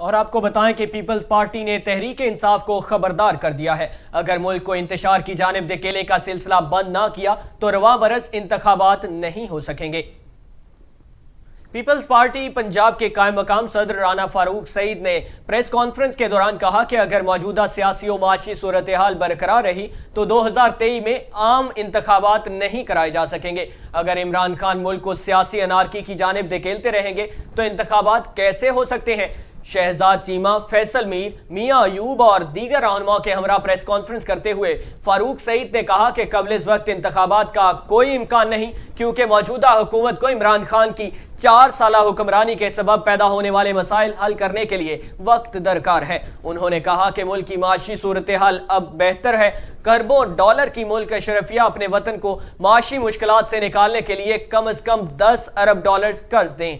اور آپ کو بتائیں کہ پیپلز پارٹی نے تحریک انصاف کو خبردار کر دیا ہے، اگر ملک کو انتشار کی جانب دھکیلنے کا سلسلہ بند نہ کیا تو رواں برس انتخابات نہیں ہو سکیں گے۔ پیپلز پارٹی پنجاب کے قائم مقام صدر رانا فاروق سعید نے پریس کانفرنس کے دوران کہا کہ اگر موجودہ سیاسی و معاشی صورتحال برقرار رہی تو 2023 میں عام انتخابات نہیں کرائے جا سکیں گے۔ اگر عمران خان ملک کو سیاسی انارکی کی جانب دھکیلتے رہیں گے تو انتخابات کیسے ہو سکتے ہیں؟ شہزاد چیمہ، فیصل میر، میاں ایوب اور دیگر رہنما کے ہمراہ پریس کانفرنس کرتے ہوئے فاروق سعید نے کہا کہ قبل اس وقت انتخابات کا کوئی امکان نہیں، کیونکہ موجودہ حکومت کو عمران خان کی 4 سالہ حکمرانی کے سبب پیدا ہونے والے مسائل حل کرنے کے لیے وقت درکار ہے۔ انہوں نے کہا کہ ملک کی معاشی صورتحال اب بہتر ہے، کروڑوں ڈالر کی ملک اشرفیہ اپنے وطن کو معاشی مشکلات سے نکالنے کے لیے کم از کم 10 ارب ڈالر قرض دیں۔